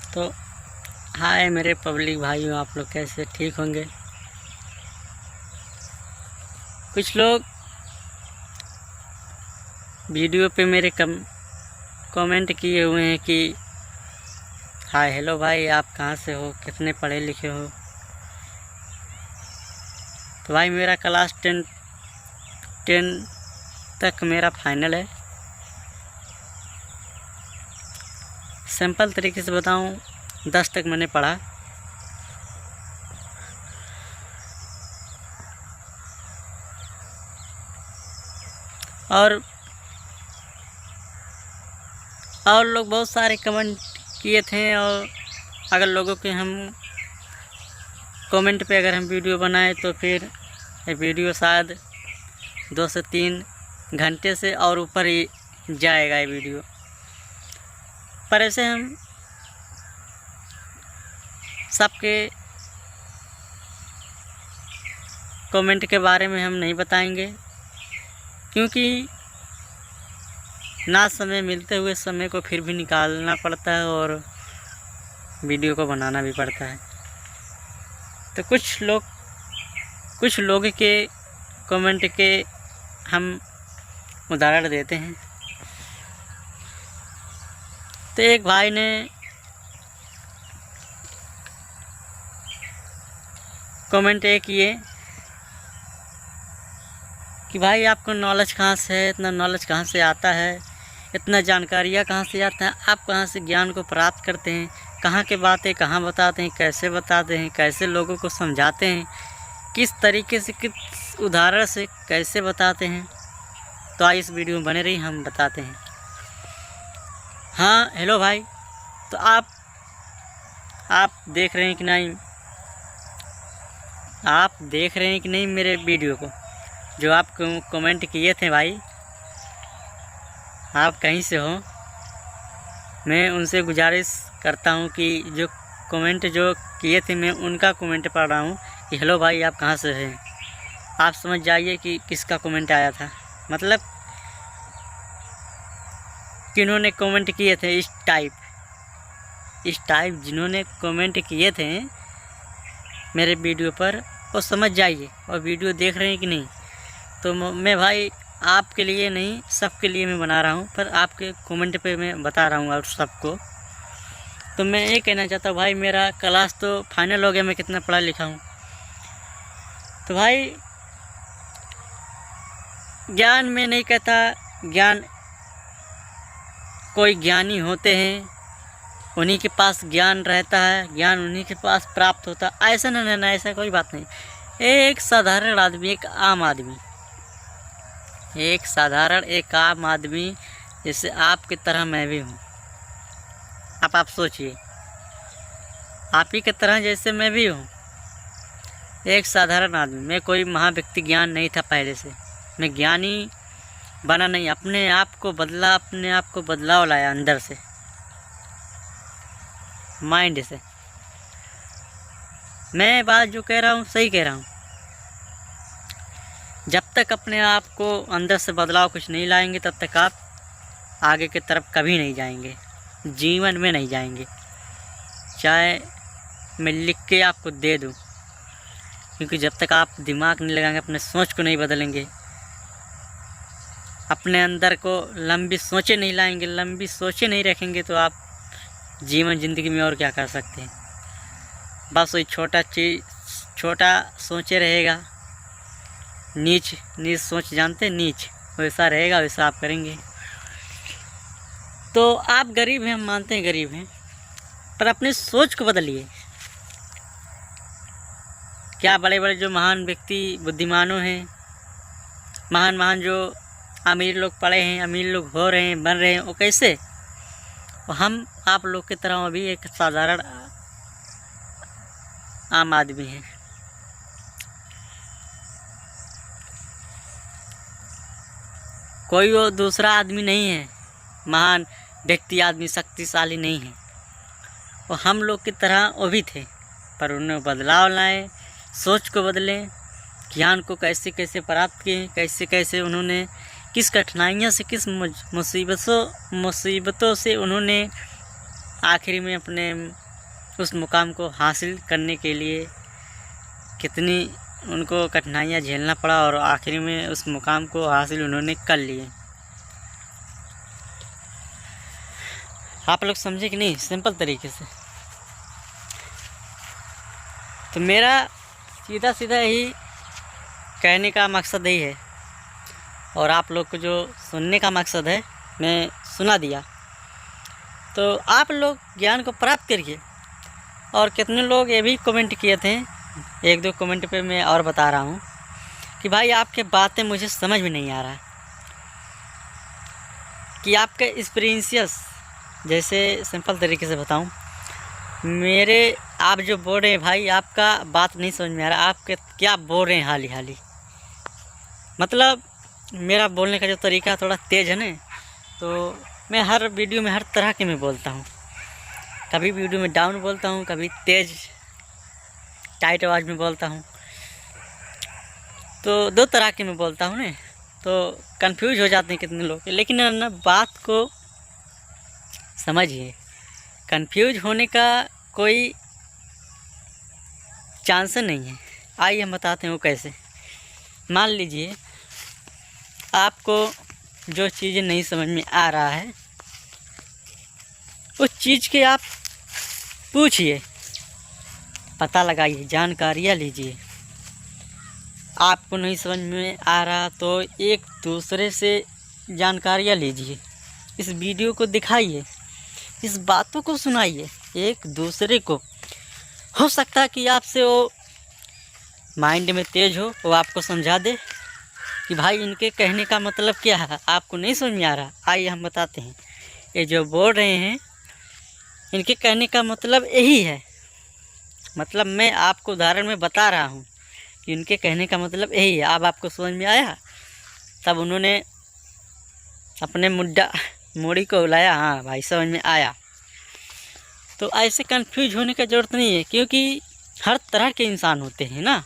तो हाय मेरे पब्लिक भाइयों, आप लोग कैसे ठीक होंगे। कुछ लोग वीडियो पे मेरे कमेंट किए हुए हैं कि हाय हेलो भाई, आप कहाँ से हो, कितने पढ़े लिखे हो। तो भाई मेरा क्लास 10 तक मेरा फाइनल है। सिंपल तरीके से बताऊं, 10 तक मैंने पढ़ा। और लोग बहुत सारे कमेंट किए थे, और अगर लोगों के हम कमेंट पे अगर हम वीडियो बनाएं तो फिर ये वीडियो शायद 2 से 3 घंटे से और ऊपर ही जाएगा ये वीडियो। पर ऐसे हम सबके कमेंट के बारे में हम नहीं बताएंगे, क्योंकि ना समय मिलते हुए समय को फिर भी निकालना पड़ता है और वीडियो को बनाना भी पड़ता है। तो कुछ लोग के कमेंट के हम उदाहरण देते हैं। तो एक भाई ने कमेंट ये किए कि भाई आपको नॉलेज कहाँ से है, इतना नॉलेज कहाँ से आता है, इतना जानकारियाँ कहाँ से आता है, आप कहाँ से ज्ञान को प्राप्त करते हैं, कहाँ के बातें कहाँ बताते हैं, कैसे बताते हैं, कैसे लोगों को समझाते हैं, किस तरीके से, किस उदाहरण से कैसे बताते हैं। तो आइए इस वीडियो में बने रही, हम बताते हैं। हाँ हेलो भाई, तो आप देख रहे हैं कि नहीं, आप देख रहे हैं कि नहीं मेरे वीडियो को, जो आप कमेंट किए थे भाई। आप कहीं से हो, मैं उनसे गुजारिश करता हूं कि जो कमेंट जो किए थे मैं उनका कमेंट पढ़ रहा हूं कि हेलो भाई आप कहां से हैं। आप समझ जाइए कि किसका कमेंट आया था, मतलब किन्होंने कमेंट किए थे। इस टाइप जिन्होंने कमेंट किए थे मेरे वीडियो पर, वो समझ जाइए। और वीडियो देख रहे हैं कि नहीं, तो मैं भाई आपके लिए नहीं सबके लिए मैं बना रहा हूँ, पर आपके कमेंट पे मैं बता रहा हूँ और सबको। तो मैं ये कहना चाहता हूँ भाई, मेरा क्लास तो फाइनल हो गया, मैं कितना पढ़ा लिखा हूँ। तो भाई ज्ञान में नहीं कहता, ज्ञान कोई ज्ञानी होते हैं, उन्हीं के पास ज्ञान रहता है, ज्ञान उन्हीं के पास प्राप्त होता है। ऐसा ना ऐसा कोई बात नहीं। एक साधारण आदमी, एक आम आदमी, एक आम आदमी जैसे आपकी तरह मैं भी हूँ। आप सोचिए, आप ही की तरह जैसे मैं भी हूँ, एक साधारण आदमी। मैं कोई महाव्यक्ति ज्ञान नहीं था पहले से, मैं ज्ञानी बना नहीं, अपने आप को बदला, अपने आप को बदलाव लाया अंदर से, माइंड से। मैं बात जो कह रहा हूँ सही कह रहा हूँ। जब तक अपने आप को अंदर से बदलाव कुछ नहीं लाएंगे, तब तक आप आगे की तरफ कभी नहीं जाएंगे, जीवन में नहीं जाएंगे। चाहे मैं लिख के आपको दे दूं, क्योंकि जब तक आप दिमाग नहीं लगाएंगे, अपने सोच को नहीं बदलेंगे, अपने अंदर को लंबी सोचें नहीं लाएंगे, लंबी सोचें नहीं रखेंगे, तो आप जीवन ज़िंदगी में और क्या कर सकते हैं। बस वही छोटा सोचे रहेगा, नीच सोच जानते, नीच वैसा रहेगा, वैसा आप करेंगे। तो आप गरीब हैं, हम मानते हैं गरीब हैं, पर अपनी सोच को बदलिए। क्या बड़े बड़े जो महान व्यक्ति बुद्धिमानों हैं, महान जो अमीर लोग पढ़े हैं, अमीर लोग हो रहे हैं, बन रहे हैं, वो कैसे? हम आप लोग की तरह अभी एक साधारण आम आदमी हैं। कोई वो दूसरा आदमी नहीं है, महान व्यक्ति आदमी शक्तिशाली नहीं है। वो हम लोग की तरह वो भी थे, पर उन्होंने बदलाव लाए, सोच को बदले, ज्ञान को कैसे कैसे प्राप्त किए, कैसे कैसे उन्होंने किस कठिनाइयों से, किस मुसीबतों से उन्होंने आखिरी में अपने उस मुकाम को हासिल करने के लिए कितनी उनको कठिनाइयाँ झेलना पड़ा और आखिरी में उस मुकाम को हासिल उन्होंने कर लिए। आप लोग समझे कि नहीं, सिंपल तरीके से। तो मेरा सीधा सीधा यही कहने का मकसद यही है, और आप लोग को जो सुनने का मकसद है मैं सुना दिया। तो आप लोग ज्ञान को प्राप्त करिए। और कितने लोग ये भी कमेंट किए थे, एक दो कमेंट पे मैं और बता रहा हूँ कि भाई आपके बातें मुझे समझ में नहीं आ रहा है, कि आपका एक्सपीरियंस, जैसे सिंपल तरीके से बताऊं, मेरे आप जो बोल रहे हैं भाई, आपका बात नहीं समझ में आ रहा, आप क्या बोल रहे हैं हाली हाली। मतलब मेरा बोलने का जो तरीका थोड़ा तेज़ है ना, तो मैं हर वीडियो में हर तरह के मैं बोलता हूँ। कभी वीडियो में डाउन बोलता हूँ, कभी तेज़ टाइट आवाज़ में बोलता हूँ, तो दो तरह के मैं बोलता हूँ ना। तो कंफ्यूज हो जाते हैं कितने लोग, लेकिन ना बात को समझिए। कंफ्यूज होने का कोई चांस नहीं है। आइए हम बताते हैं वो कैसे। मान लीजिए आपको जो चीज़ें नहीं समझ में आ रहा है, उस चीज़ के आप पूछिए, पता लगाइए, जानकारियाँ लीजिए। आपको नहीं समझ में आ रहा तो एक दूसरे से जानकारियाँ लीजिए, इस वीडियो को दिखाइए, इस बातों को सुनाइए एक दूसरे को। हो सकता है कि आपसे वो माइंड में तेज हो, वो आपको समझा दे कि भाई इनके कहने का मतलब क्या है, आपको नहीं समझ में आ रहा। आइए हम बताते हैं। ये जो बोल रहे हैं इनके कहने का मतलब यही है। मतलब मैं आपको उदाहरण में बता रहा हूँ कि इनके कहने का मतलब यही है। अब आपको समझ में आया, तब उन्होंने अपने मूड़ी को हिलाया, हाँ भाई समझ में आया। तो ऐसे कंफ्यूज होने की ज़रूरत नहीं है, क्योंकि हर तरह के इंसान होते हैं ना।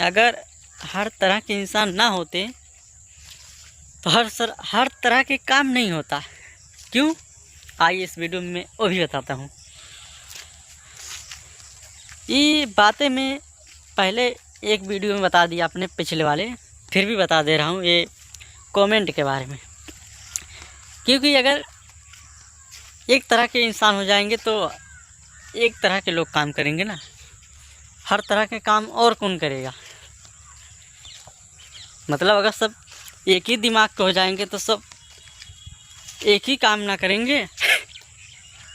अगर हर तरह के इंसान ना होते तो हर तरह के काम नहीं होता। क्यों? आइए इस वीडियो में मैं वो भी बताता हूँ। ये बातें मैं पहले एक वीडियो में बता दिया अपने पिछले वाले, फिर भी बता दे रहा हूँ ये कमेंट के बारे में। क्योंकि अगर एक तरह के इंसान हो जाएंगे तो एक तरह के लोग काम करेंगे ना, हर तरह के काम और कौन करेगा। मतलब अगर सब एक ही दिमाग के हो जाएंगे तो सब एक ही काम ना करेंगे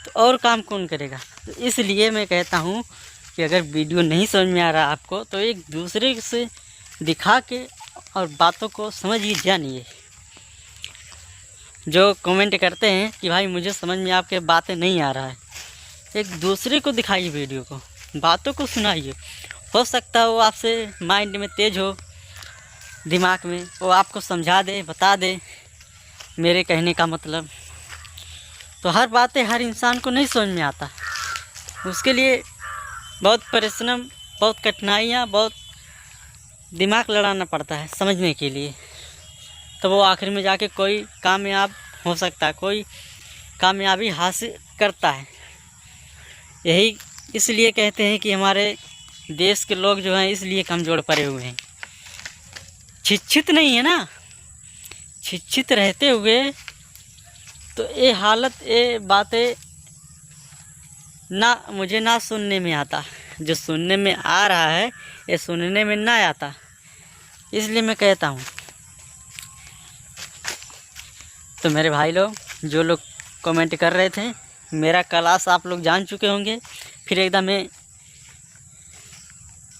तो और काम कौन करेगा। तो इसलिए मैं कहता हूँ कि अगर वीडियो नहीं समझ में आ रहा आपको तो एक दूसरे से दिखा के और बातों को समझिए, जानिए। जो कमेंट करते हैं कि भाई मुझे समझ में आपके बातें नहीं आ रहा है, एक दूसरे को दिखाइए, वीडियो को, बातों को सुनाइए। हो सकता है वो आपसे माइंड में तेज़ हो, दिमाग में, वो आपको समझा दे, बता दे मेरे कहने का मतलब। तो हर बातें हर इंसान को नहीं समझ में आता, उसके लिए बहुत परिश्रम, बहुत कठिनाइयाँ, बहुत दिमाग लड़ाना पड़ता है समझने के लिए। तो वो आखिर में जाके कोई कामयाब हो सकता है, कोई कामयाबी हासिल करता है। यही इसलिए कहते हैं कि हमारे देश के लोग जो हैं इसलिए कमज़ोर पड़े हुए हैं। शिक्षित नहीं है ना, शिक्षित रहते हुए तो ये हालत, ये बातें ना मुझे ना सुनने में आता। जो सुनने में आ रहा है ये सुनने में ना आता, इसलिए मैं कहता हूँ। तो मेरे भाई लोग, जो लोग कमेंट कर रहे थे, मेरा क्लास आप लोग जान चुके होंगे। फिर एकदम मैं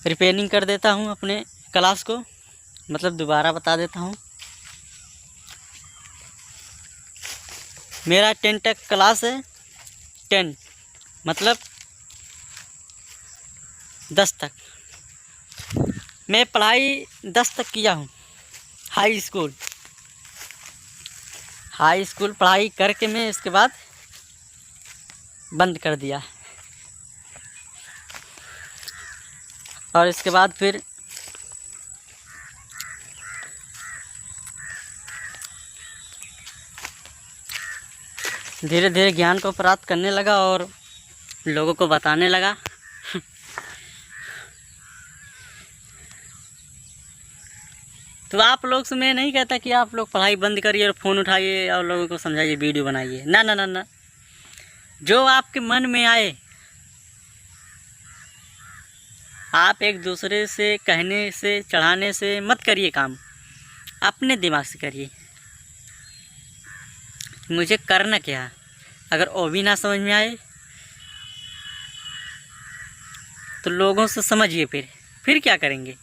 रिपेयरिंग कर देता हूँ अपने क्लास को, मतलब दोबारा बता देता हूँ। मेरा 10 तक क्लास है। 10 मतलब 10 तक। मैं पढ़ाई 10 तक किया हूँ, हाई स्कूल पढ़ाई करके मैं इसके बाद बंद कर दिया। और इसके बाद फिर धीरे धीरे ज्ञान को प्राप्त करने लगा और लोगों को बताने लगा। तो आप लोग से मैं नहीं कहता कि आप लोग पढ़ाई बंद करिए और फ़ोन उठाइए और लोगों को समझाइए, वीडियो बनाइए। ना ना ना ना, जो आपके मन में आए आप एक दूसरे से कहने से चढ़ाने से मत करिए काम, अपने दिमाग से करिए मुझे करना क्या है। अगर वो भी ना समझ में आए तो लोगों से समझिए, फिर क्या करेंगे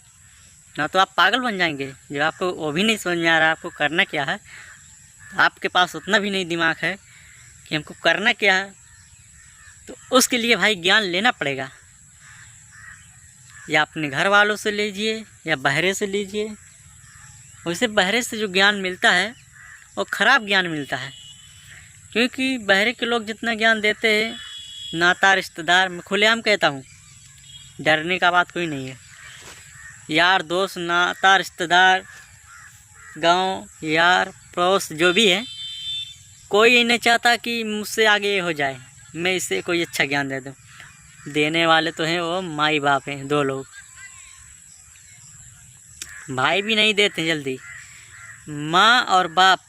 ना, तो आप पागल बन जाएंगे। जब आपको वो भी नहीं समझ में आ रहा आपको करना क्या है, तो आपके पास उतना भी नहीं दिमाग है कि हमको करना क्या है, तो उसके लिए भाई ज्ञान लेना पड़ेगा। या अपने घर वालों से लीजिए या बहरे से लीजिए। वैसे बहरे से जो ज्ञान मिलता है वो ख़राब ज्ञान मिलता है, क्योंकि बहरे के लोग जितना ज्ञान देते हैं, नाता रिश्तेदार, मैं खुलेआम कहता हूँ, डरने का बात कोई नहीं है। यार दोस्त, नाता रिश्तेदार, गांव यार पड़ोस जो भी है, कोई ये नहीं चाहता कि मुझसे आगे ये हो जाए, मैं इससे कोई अच्छा ज्ञान दे दूँ। देने वाले तो हैं वो माई बाप हैं, दो लोग। भाई भी नहीं देते जल्दी, माँ और बाप,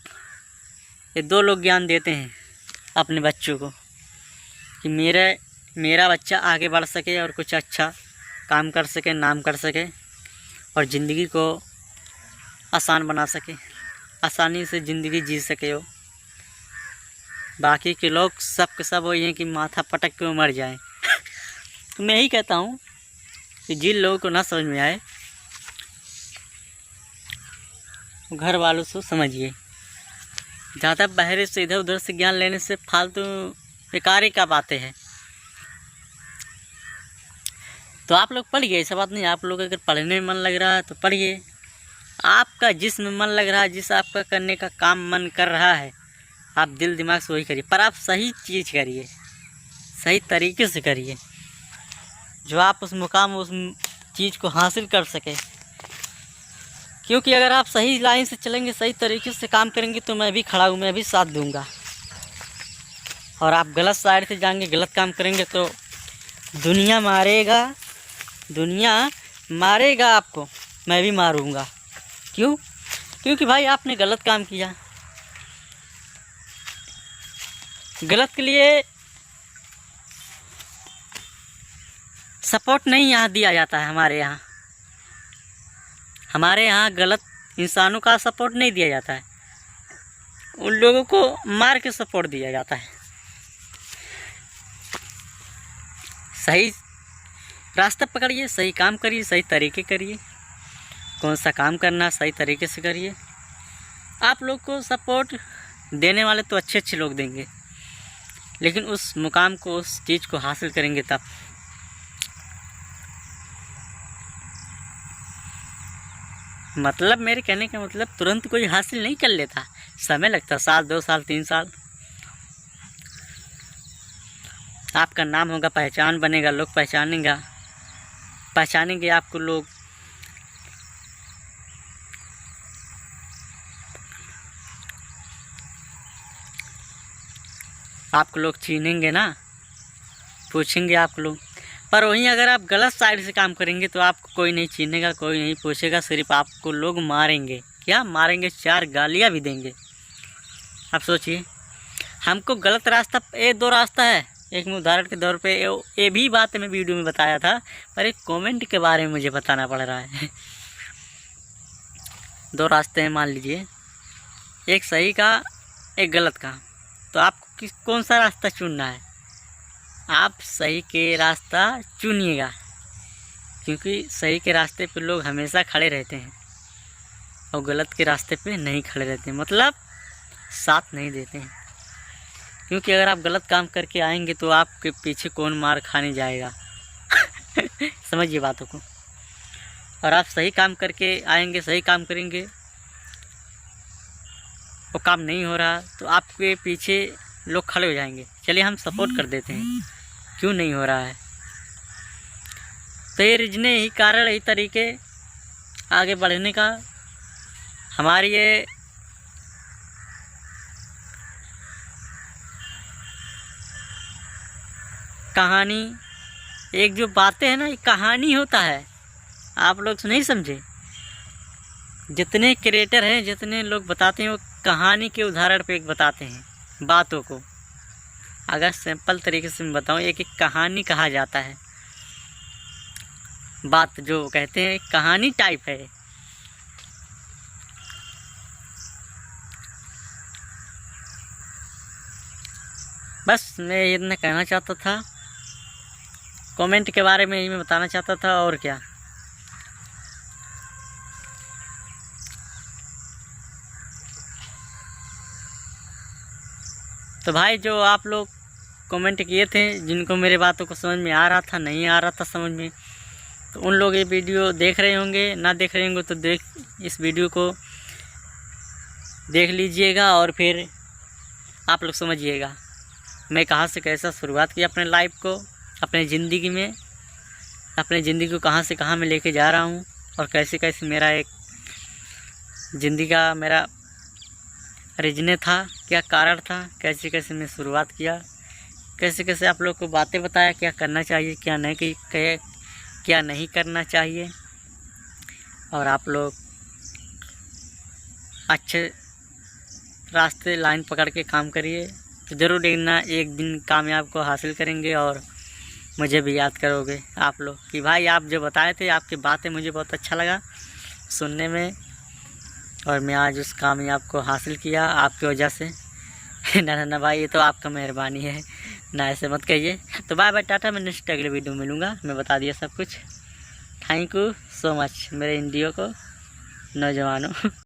ये दो लोग ज्ञान देते हैं अपने बच्चों को कि मेरा बच्चा आगे बढ़ सके और कुछ अच्छा काम कर सके, नाम कर सके और ज़िंदगी को आसान बना सके, आसानी से ज़िंदगी जी सके वो। बाकी के लोग सब के सब वही हैं कि माथा पटक के मर जाएं। तो मैं यही कहता हूँ कि जिन लोगों को ना समझ में आए घर वालों से समझिए। ज़्यादा बहरे से इधर उधर से ज्ञान लेने से फालतू बेकार का बातें हैं। तो आप लोग पढ़िए, ऐसा बात नहीं। आप लोग अगर पढ़ने में मन लग रहा है तो पढ़िए, आपका जिसमें मन लग रहा है, जिस आपका करने का काम मन कर रहा है, आप दिल दिमाग से वही करिए, पर आप सही चीज़ करिए, सही तरीके से करिए, जो आप उस मुकाम उस चीज़ को हासिल कर सके। क्योंकि अगर आप सही लाइन से चलेंगे, सही तरीके से काम करेंगे, तो मैं भी खड़ा हूँ, मैं भी साथ दूंगा। और आप गलत साइड से जाएंगे, गलत काम करेंगे तो दुनिया मारेगा आपको, मैं भी मारूंगा। क्यों? क्योंकि भाई आपने गलत काम किया। गलत के लिए सपोर्ट नहीं यहाँ दिया जाता है। हमारे यहाँ गलत इंसानों का सपोर्ट नहीं दिया जाता है, उन लोगों को मार के सपोर्ट दिया जाता है। सही रास्ता पकड़िए, सही काम करिए, सही तरीके करिए, कौन सा काम करना सही तरीके से करिए। आप लोग को सपोर्ट देने वाले तो अच्छे अच्छे लोग देंगे, लेकिन उस मुकाम को, उस चीज़ को हासिल करेंगे तब। मतलब मेरे कहने का मतलब तुरंत कोई हासिल नहीं कर लेता, समय लगता, साल 2 साल 3 साल। आपका नाम होगा, पहचान बनेगा, लोग पहचानेंगे आपको, लोग चीनेंगे ना, पूछेंगे आप लोग। पर वहीं अगर आप गलत साइड से काम करेंगे तो आपको कोई नहीं चीनेगा, कोई नहीं पूछेगा, सिर्फ आपको लोग मारेंगे। क्या मारेंगे? 4 गालियाँ भी देंगे। आप सोचिए, हमको गलत रास्ता, ये 2 रास्ता है। एक मैं उदाहरण के तौर पे ये भी बात मैं वीडियो में बताया था, पर एक कमेंट के बारे में मुझे बताना पड़ रहा है। 2 रास्ते हैं मान लीजिए, एक सही का, एक गलत का। तो आपको कौन सा रास्ता चुनना है? आप सही के रास्ता चुनिएगा, क्योंकि सही के रास्ते पे लोग हमेशा खड़े रहते हैं और गलत के रास्ते पे नहीं खड़े रहते, मतलब साथ नहीं देते हैं। क्योंकि अगर आप गलत काम करके आएंगे तो आपके पीछे कौन मार खाने जाएगा। समझिए बातों को। और आप सही काम करके आएंगे, सही काम करेंगे, वो काम नहीं हो रहा तो आपके पीछे लोग खड़े हो जाएंगे, चलिए हम सपोर्ट कर देते हैं, क्यों नहीं हो रहा है। तो ये रीजने, यही कारण, यही तरीके आगे बढ़ने का। हमारी ये कहानी, एक जो बातें हैं ना, एक कहानी होता है। आप लोग नहीं समझे, जितने क्रिएटर हैं, जितने लोग बताते हैं, वो कहानी के उदाहरण पे एक बताते हैं बातों को। अगर सिंपल तरीके से मैं बताऊँ, एक एक कहानी कहा जाता है। बात जो कहते हैं कहानी टाइप है। बस मैं इतना कहना चाहता था, कमेंट के बारे में ही मैं बताना चाहता था, और क्या। तो भाई जो आप लोग कमेंट किए थे, जिनको मेरे बातों को समझ में आ रहा था, नहीं आ रहा था समझ में, तो उन लोग ये वीडियो देख रहे होंगे, ना देख रहे होंगे तो इस वीडियो को देख लीजिएगा और फिर आप लोग समझिएगा मैं कहाँ से कैसा शुरुआत की अपने लाइफ को, अपने ज़िंदगी में, अपने ज़िंदगी को कहाँ से कहाँ मैं लेके जा रहा हूँ, और कैसे कैसे मेरा एक ज़िंदगी का मेरा रीजन था, क्या कारण था, कैसे कैसे मैं शुरुआत किया, कैसे कैसे आप लोग को बातें बताया, क्या करना चाहिए, क्या नहीं करना चाहिए। और आप लोग अच्छे रास्ते लाइन पकड़ के काम करिए, तो ज़रूर एक दिन कामयाब को हासिल करेंगे, और मुझे भी याद करोगे आप लोग कि भाई आप जो बताए थे, आपकी बातें मुझे बहुत अच्छा लगा सुनने में, और मैं आज उस कामयाब को हासिल किया आपकी वजह से। ना भाई, ये तो आपका मेहरबानी है, ना ऐसे मत कहिए। तो बाय बाय, टाटा, मैं नेक्स्ट अगले वीडियो में मिलूँगा। मैं बता दिया सब कुछ। थैंक यू सो मच मेरे इंडिया को नौजवानों।